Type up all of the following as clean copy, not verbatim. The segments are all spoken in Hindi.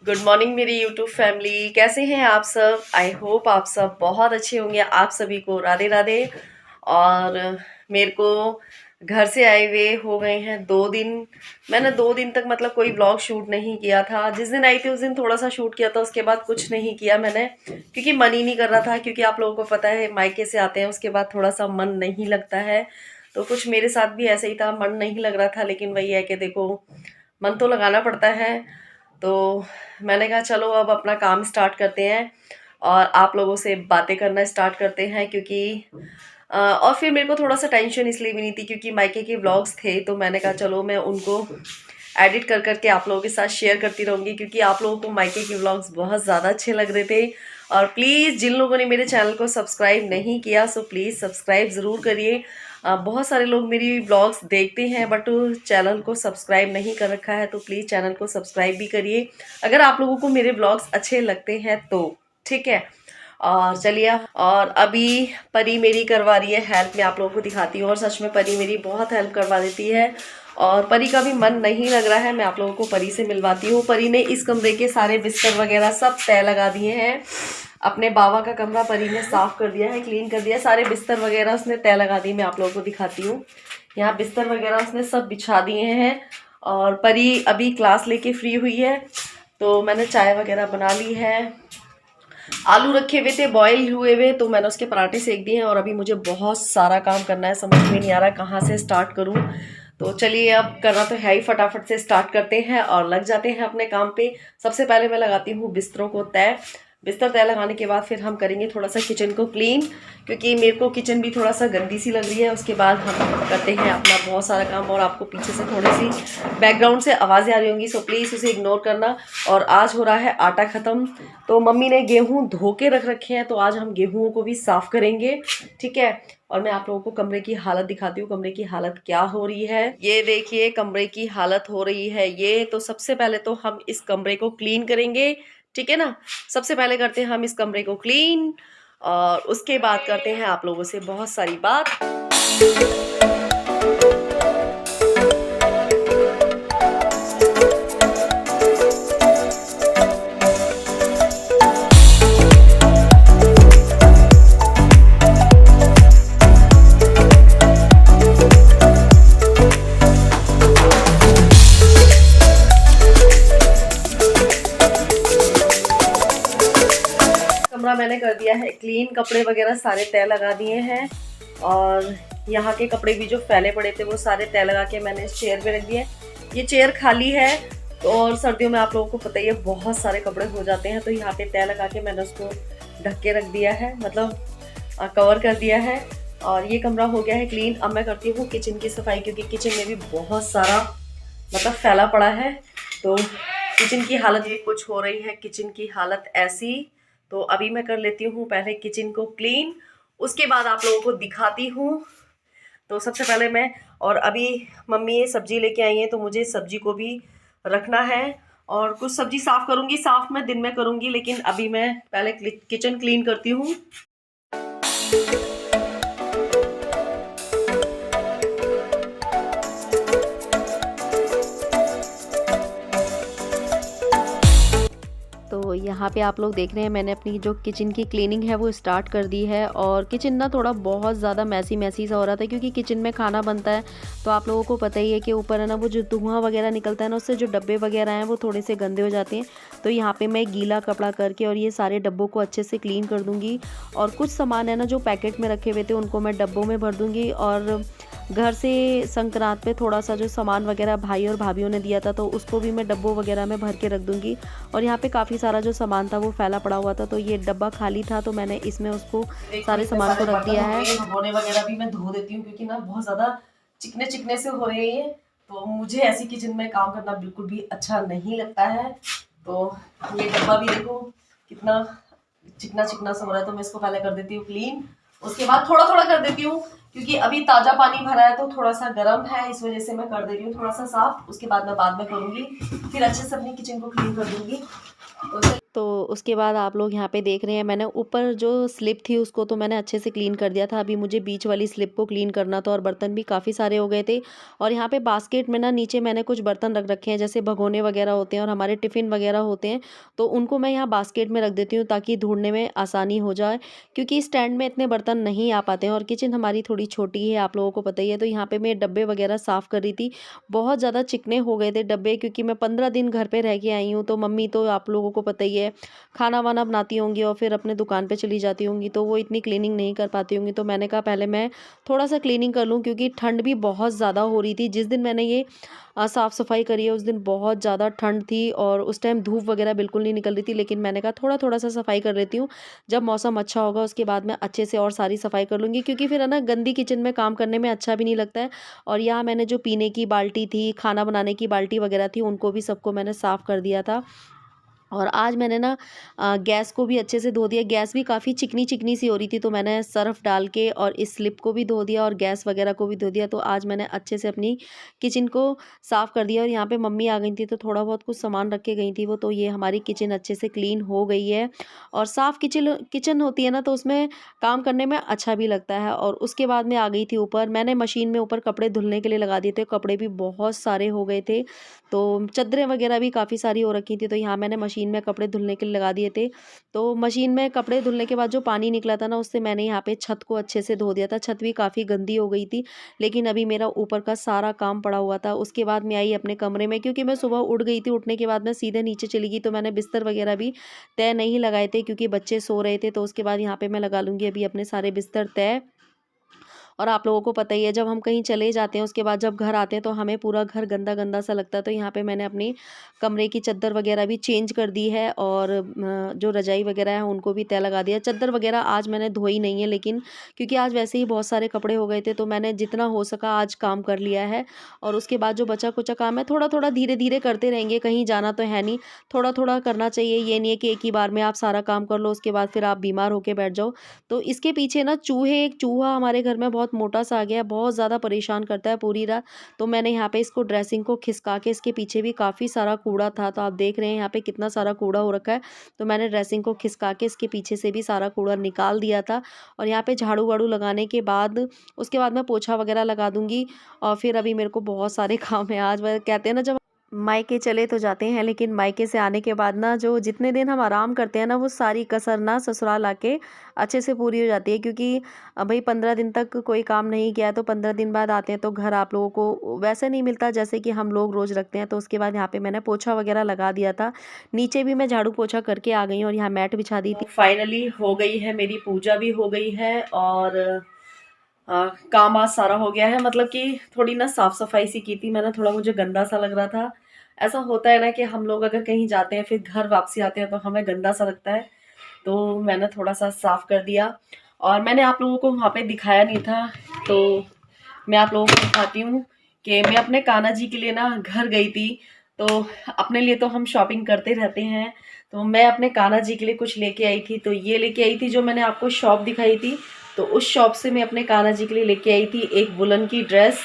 गुड मॉर्निंग मेरी यूट्यूब फैमिली, कैसे हैं आप सब। आई होप आप सब बहुत अच्छे होंगे। आप सभी को राधे राधे। और मेरे को घर से आए हुए हो गए हैं 2 दिन। मैंने 2 दिन तक मतलब कोई व्लॉग शूट नहीं किया था। जिस दिन आई थी उस दिन थोड़ा सा शूट किया था, उसके बाद कुछ नहीं किया मैंने, क्योंकि मन ही नहीं कर रहा था। क्योंकि आप लोगों को पता है मायके से आते हैं उसके बाद थोड़ा सा मन नहीं लगता है। तो कुछ मेरे साथ भी ऐसे ही था, मन नहीं लग रहा था। लेकिन वही है कि देखो, मन तो लगाना पड़ता है। तो मैंने कहा चलो अब अपना काम स्टार्ट करते हैं और आप लोगों से बातें करना स्टार्ट करते हैं। क्योंकि और फिर मेरे को थोड़ा सा टेंशन इसलिए भी नहीं थी क्योंकि मायके के व्लॉग्स थे, तो मैंने कहा चलो मैं उनको एडिट कर करके आप लोगों के साथ शेयर करती रहूँगी। क्योंकि आप लोगों को मायके के व्लॉग्स बहुत ज़्यादा अच्छे लग रहे थे। और प्लीज़ जिन लोगों ने मेरे चैनल को सब्सक्राइब नहीं किया सो प्लीज़ सब्सक्राइब ज़रूर करिए। बहुत सारे लोग मेरी व्लॉग्स देखते हैं बट चैनल को सब्सक्राइब नहीं कर रखा है, तो प्लीज़ चैनल को सब्सक्राइब भी करिए अगर आप लोगों को मेरे व्लॉग्स अच्छे लगते हैं तो। ठीक है, और चलिए। और अभी परी मेरी करवा रही है हेल्प, मैं आप लोगों को दिखाती हूँ। और सच में परी मेरी बहुत हेल्प करवा देती है और परी का भी मन नहीं लग रहा है। मैं आप लोगों को परी से मिलवाती हूँ। परी ने इस कमरे के सारे बिस्तर वगैरह सब तय लगा दिए हैं। अपने बाबा का कमरा परी ने साफ कर दिया है, क्लीन कर दिया है। सारे बिस्तर वगैरह उसने तय लगा दी। मैं आप लोगों को दिखाती हूँ। यहाँ बिस्तर वगैरह उसने सब बिछा दिए हैं। और परी अभी क्लास लेके फ्री हुई है, तो मैंने चाय वगैरह बना ली है। आलू रखे हुए थे बॉईल हुए हुए, तो मैंने उसके पराठे सेक दिए हैं। और अभी मुझे बहुत सारा काम करना है, समझ में नहीं आ रहा कहाँ से स्टार्ट करूँ। तो चलिए, अब करना तो है ही, फटाफट से स्टार्ट करते हैं और लग जाते हैं अपने काम पे। सबसे पहले मैं लगाती हूँ बिस्तरों को तय। बिस्तर तय लगाने के बाद फिर हम करेंगे थोड़ा सा किचन को क्लीन, क्योंकि मेरे को किचन भी थोड़ा सा गंदी सी लग रही है। उसके बाद हम करते हैं अपना बहुत सारा काम। और आपको पीछे से थोड़ी सी बैकग्राउंड से आवाज़ें आ रही होंगी, सो प्लीज़ उसे इग्नोर करना। और आज हो रहा है आटा ख़त्म, तो मम्मी ने गेहूं धो के रख रखे हैं, तो आज हम गेहूं को भी साफ़ करेंगे। ठीक है, और मैं आप लोगों को कमरे की हालत दिखाती हूँ। कमरे की हालत क्या हो रही है, ये देखिए कमरे की हालत हो रही है ये। तो सबसे पहले तो हम इस कमरे को क्लीन करेंगे, ठीक है ना। सबसे पहले करते हैं हम इस कमरे को क्लीन, और उसके बाद करते हैं आप लोगों से बहुत सारी बात। कमरा मैंने कर दिया है क्लीन, कपड़े वगैरह सारे तय लगा दिए हैं। और यहाँ के कपड़े भी जो फैले पड़े थे वो सारे तय लगा के मैंने इस चेयर पे रख दिए। ये चेयर खाली है, तो और सर्दियों में आप लोगों को पता ही है बहुत सारे कपड़े हो जाते हैं, तो यहाँ पे तय लगा के मैंने उसको ढक के रख दिया है, मतलब कवर कर दिया है। और ये कमरा हो गया है क्लीन। अब मैं करती हूँ किचन की सफाई, क्योंकि किचन में भी बहुत सारा मतलब फैला पड़ा है। तो किचन की हालत भी कुछ हो रही है, किचन की हालत ऐसी। तो अभी मैं कर लेती हूँ पहले किचन को क्लीन, उसके बाद आप लोगों को दिखाती हूँ। तो सबसे पहले मैं, और अभी मम्मी ये सब्जी लेके आई है, तो मुझे सब्जी को भी रखना है। और कुछ सब्जी साफ़ करूँगी, साफ़ मैं दिन में करूँगी, लेकिन अभी मैं पहले किचन क्लीन करती हूँ। तो यहाँ पे आप लोग देख रहे हैं मैंने अपनी जो किचन की क्लीनिंग है वो स्टार्ट कर दी है। और किचन ना थोड़ा बहुत ज़्यादा मैसी सा हो रहा था, क्योंकि किचन में खाना बनता है, तो आप लोगों को पता ही है कि ऊपर है ना वो जो धुआं वगैरह निकलता है ना, उससे जो डब्बे वगैरह हैं वो थोड़े से गंदे हो जाते हैं। तो यहाँ पे मैं गीला कपड़ा करके और ये सारे डब्बों को अच्छे से क्लीन कर दूँगी। और कुछ सामान है ना जो पैकेट में रखे हुए थे उनको मैं डब्बों में भर दूँगी। और घर से संक्रांत पे थोड़ा सा जो सामान वगैरह भाई और भाभीयों ने दिया था, तो उसको भी मैं डब्बों वगैरह में भर के रख दूँगी। और यहाँ पे काफ़ी सारा जो सामान था वो फैला पड़ा हुआ था, तो ये डब्बा खाली था, तो मैंने इसमें उसको सारे सामान को रख दिया है। धोने वगैरह भी मैं धो देती हूँ, क्योंकि ना बहुत ज़्यादा चिकने चिकने से हो रहे हैं, तो मुझे ऐसी किचन में काम करना बिल्कुल भी अच्छा नहीं लगता है। तो ये डब्बा भी देखो कितना चिकना चिकना सा हो रहा है, तो मैं इसको पहले कर देती हूँ क्लीन, उसके बाद थोड़ा थोड़ा कर देती हूँ, क्योंकि अभी ताज़ा पानी भरा है तो थोड़ा सा गर्म है, इस वजह से मैं कर दे रही हूँ थोड़ा सा साफ। उसके बाद मैं बाद में करूँगी, फिर अच्छे से अपनी किचन को क्लीन कर दूँगी। तो तो उसके बाद आप लोग यहाँ पे देख रहे हैं, मैंने ऊपर जो स्लिप थी उसको तो मैंने अच्छे से क्लीन कर दिया था। अभी मुझे बीच वाली स्लिप को क्लीन करना था और बर्तन भी काफ़ी सारे हो गए थे। और यहाँ पे बास्केट में ना नीचे मैंने कुछ बर्तन रख रखे हैं, जैसे भगोने वगैरह होते हैं और हमारे टिफ़िन वगैरह होते हैं, तो उनको मैं यहाँ बास्केट में रख देती हूँ ताकि ढूंढने में आसानी हो जाए, क्योंकि स्टैंड में इतने बर्तन नहीं आ पाते हैं और किचन हमारी थोड़ी छोटी है, आप लोगों को पता ही है। तो यहाँ पे मैं डब्बे वगैरह साफ़ कर रही थी। बहुत ज़्यादा चिकने हो गए थे डब्बे, क्योंकि मैं 15 दिन घर पे रह के आई हूँ। तो मम्मी तो आप लोगों को पता ही है, खाना वाना बनाती होंगी और फिर अपने दुकान पे चली जाती होंगी, तो वो इतनी क्लीनिंग नहीं कर पाती होंगी। तो मैंने कहा पहले मैं थोड़ा सा क्लीनिंग कर लूँ, क्योंकि ठंड भी बहुत ज़्यादा हो रही थी। जिस दिन मैंने ये साफ़ सफाई करी है उस दिन बहुत ज़्यादा ठंड थी और उस टाइम धूप वगैरह बिल्कुल नहीं निकल रही थी, लेकिन मैंने कहा थोड़ा थोड़ा सा सफाई कर लेती हूँ। जब मौसम अच्छा होगा उसके बाद मैं अच्छे से और सारी सफाई कर लूँगी, क्योंकि फिर है ना गंदी किचन में काम करने में अच्छा भी नहीं लगता है। और यहाँ मैंने जो पीने की बाल्टी थी, खाना बनाने की बाल्टी वगैरह थी, उनको भी सबको मैंने साफ़ कर दिया था। और आज मैंने ना गैस को भी अच्छे से धो दिया। गैस भी काफ़ी चिकनी चिकनी सी हो रही थी, तो मैंने सर्फ़ डाल के और इस स्लिप को भी धो दिया और गैस वगैरह को भी धो दिया। तो आज मैंने अच्छे से अपनी किचन को साफ़ कर दिया। और यहाँ पे मम्मी आ गई थी, तो थोड़ा बहुत कुछ सामान रख के गई थी वो, तो ये हमारी किचन अच्छे से क्लीन हो गई है। और साफ़ किचन किचन होती है ना, तो उसमें काम करने में अच्छा भी लगता है। और उसके बाद मैं आ गई थी ऊपर, मैंने मशीन में ऊपर कपड़े धुलने के लिए लगा दिए थे। कपड़े भी बहुत सारे हो गए थे, तो चादरें वगैरह भी काफ़ी सारी हो रखी थी, तो यहाँ मैंने मशीन में कपड़े धुलने के लिए लगा दिए थे। तो मशीन में कपड़े धुलने के बाद जो पानी निकला था ना, उससे मैंने यहाँ पे छत को अच्छे से धो दिया था। छत भी काफ़ी गंदी हो गई थी, लेकिन अभी मेरा ऊपर का सारा काम पड़ा हुआ था। उसके बाद मैं आई अपने कमरे में, क्योंकि मैं सुबह उठ गई थी। उठने के बाद मैं सीधे नीचे चली गई, तो मैंने बिस्तर वगैरह भी तय नहीं लगाए थे, क्योंकि बच्चे सो रहे थे। तो उसके बाद यहाँ पे मैं लगा लूँगी अभी अपने सारे बिस्तर तय। और आप लोगों को पता ही है, जब हम कहीं चले जाते हैं उसके बाद जब घर आते हैं तो हमें पूरा घर गंदा गंदा सा लगता है। तो यहाँ पे मैंने अपनी कमरे की चादर वगैरह भी चेंज कर दी है और जो रजाई वगैरह है उनको भी तय लगा दिया। चादर वगैरह आज मैंने धोई नहीं है, लेकिन क्योंकि आज वैसे ही बहुत सारे कपड़े हो गए थे, तो मैंने जितना हो सका आज काम कर लिया है। और उसके बाद जो बचा कुचा काम है थोड़ा थोड़ा धीरे धीरे करते रहेंगे, कहीं जाना तो है नहीं, थोड़ा थोड़ा करना चाहिए। ये नहीं है कि एक ही बार में आप सारा काम कर लो उसके बाद फिर आप बीमार होके बैठ जाओ। तो इसके पीछे ना एक चूहा हमारे घर में बहुत मोटा सा आ गया है, बहुत ज़्यादा परेशान करता है पूरी रात। तो मैंने यहाँ पे इसको ड्रेसिंग को खिसका के, इसके पीछे भी काफ़ी सारा कूड़ा था, तो आप देख रहे हैं यहाँ पे कितना सारा कूड़ा हो रखा है। तो मैंने ड्रेसिंग को खिसका के इसके पीछे से भी सारा कूड़ा निकाल दिया था। और यहाँ पे झाड़ू वाड़ू लगाने के बाद उसके बाद मैं पोछा वगैरह लगा दूंगी। और फिर अभी मेरे को बहुत सारे काम है आज। वह कहते हैं ना, जब मायके चले तो जाते हैं, लेकिन मायके से आने के बाद ना जो जितने दिन हम आराम करते हैं ना, वो सारी कसर ना ससुराल आके अच्छे से पूरी हो जाती है। क्योंकि भाई 15 दिन तक कोई काम नहीं किया, तो 15 दिन बाद आते हैं तो घर आप लोगों को वैसे नहीं मिलता जैसे कि हम लोग रोज़ रखते हैं। तो उसके बाद यहाँ पे मैंने पोछा वगैरह लगा दिया था। नीचे भी मैं झाड़ू पोछा करके आ गई और यहाँ मैट बिछा दी थी। फाइनली हो गई है, मेरी पूजा भी हो गई है और काम आज सारा हो गया है। मतलब कि थोड़ी ना साफ सफाई सी की थी मैंने, थोड़ा मुझे गंदा सा लग रहा था। ऐसा होता है ना कि हम लोग अगर कहीं जाते हैं फिर घर वापसी आते हैं तो हमें गंदा सा लगता है, तो मैंने थोड़ा सा साफ कर दिया। और मैंने आप लोगों को वहाँ पे दिखाया नहीं था, तो मैं आप लोगों को दिखाती हूँ कि मैं अपने कान्हा जी के लिए ना घर गई थी। तो अपने लिए तो हम शॉपिंग करते रहते हैं, तो मैं अपने कान्हा जी के लिए कुछ लेके आई थी। तो ये लेके आई थी जो मैंने आपको शॉप दिखाई थी, तो उस शॉप से मैं अपने कान्हा जी के लिए लेके आई थी एक वुलन की ड्रेस।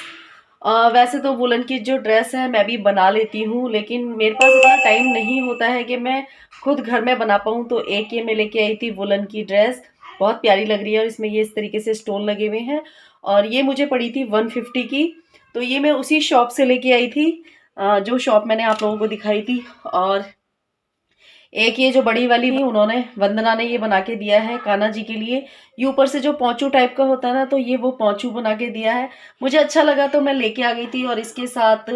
वैसे तो वुलन की जो ड्रेस है मैं भी बना लेती हूँ, लेकिन मेरे पास इतना टाइम नहीं होता है कि मैं खुद घर में बना पाऊँ। तो एक ये मैं लेके आई थी वुलन की ड्रेस, बहुत प्यारी लग रही है और इसमें ये इस तरीके से स्टोन लगे हुए हैं। और ये मुझे पड़ी थी 150 की। तो ये मैं उसी शॉप से लेके आई थी जो शॉप मैंने आप लोगों को दिखाई थी। और एक ये जो बड़ी वाली थी, उन्होंने वंदना ने ये बना के दिया है कान्हा जी के लिए। ये ऊपर से जो पौंचू टाइप का होता है ना, तो ये वो पौंचू बना के दिया है। मुझे अच्छा लगा तो मैं लेके आ गई थी। और इसके साथ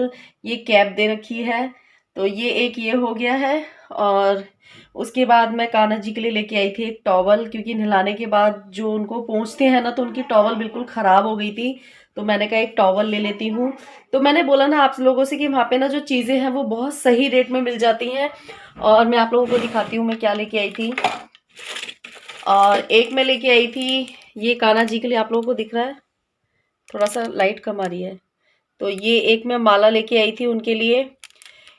ये कैप दे रखी है, तो ये एक ये हो गया है। और उसके बाद मैं कान्हा जी के लिए लेके आई थी एक टॉवल, क्योंकि नहलाने के बाद जो उनको पोंछते हैं ना, तो उनकी टॉवल बिल्कुल ख़राब हो गई थी। तो मैंने कहा एक टॉवल ले लेती हूँ। तो मैंने बोला ना आप लोगों से कि वहाँ पे ना जो चीज़ें हैं वो बहुत सही रेट में मिल जाती हैं। और मैं आप लोगों को दिखाती हूँ मैं क्या लेके आई थी। और एक मैं लेके आई थी ये कान्हा जी के लिए, आप लोगों को दिख रहा है, थोड़ा सा लाइट कम आ रही है। तो ये एक मैं माला लेके आई थी उनके लिए,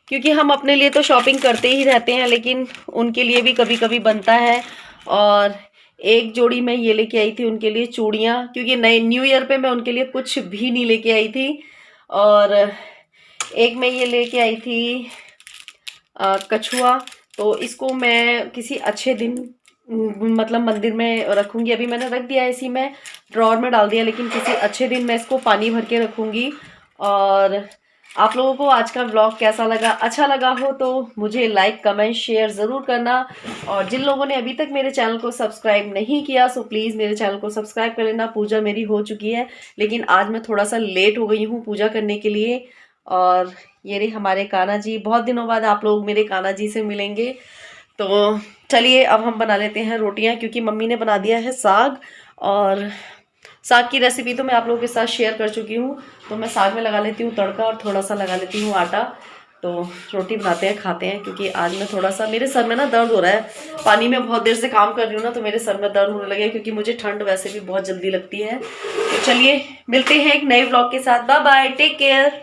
क्योंकि हम अपने लिए तो शॉपिंग करते ही रहते हैं, लेकिन उनके लिए भी कभी कभी बनता है। और एक जोड़ी मैं ये लेके आई थी उनके लिए चूड़ियाँ, क्योंकि नए न्यू ईयर पे मैं उनके लिए कुछ भी नहीं लेके आई थी। और एक मैं ये लेके आई थी कछुआ, तो इसको मैं किसी अच्छे दिन मतलब मंदिर में रखूँगी। अभी मैंने रख दिया है इसी में, ड्रॉअर में डाल दिया, लेकिन किसी अच्छे दिन मैं इसको पानी भर के रखूँगी। और आप लोगों को आज का व्लॉग कैसा लगा? अच्छा लगा हो तो मुझे लाइक कमेंट शेयर ज़रूर करना। और जिन लोगों ने अभी तक मेरे चैनल को सब्सक्राइब नहीं किया सो प्लीज़ मेरे चैनल को सब्सक्राइब कर लेना। पूजा मेरी हो चुकी है, लेकिन आज मैं थोड़ा सा लेट हो गई हूँ पूजा करने के लिए। और ये रहे हमारे कान्हा जी, बहुत दिनों बाद आप लोग मेरे कान्हा जी से मिलेंगे। तो चलिए अब हम बना लेते हैं रोटियां, क्योंकि मम्मी ने बना दिया है साग। और साग की रेसिपी तो मैं आप लोगों के साथ शेयर कर चुकी हूँ। तो मैं साग में लगा लेती हूँ तड़का और थोड़ा सा लगा लेती हूँ आटा। तो रोटी बनाते हैं, खाते हैं, क्योंकि आज मैं थोड़ा सा, मेरे सर में ना दर्द हो रहा है। पानी में बहुत देर से काम कर रही हूँ ना, तो मेरे सर में दर्द होने लगे, क्योंकि मुझे ठंड वैसे भी बहुत जल्दी लगती है। तो चलिए मिलते हैं एक नए व्लॉग के साथ। Bye bye, take care.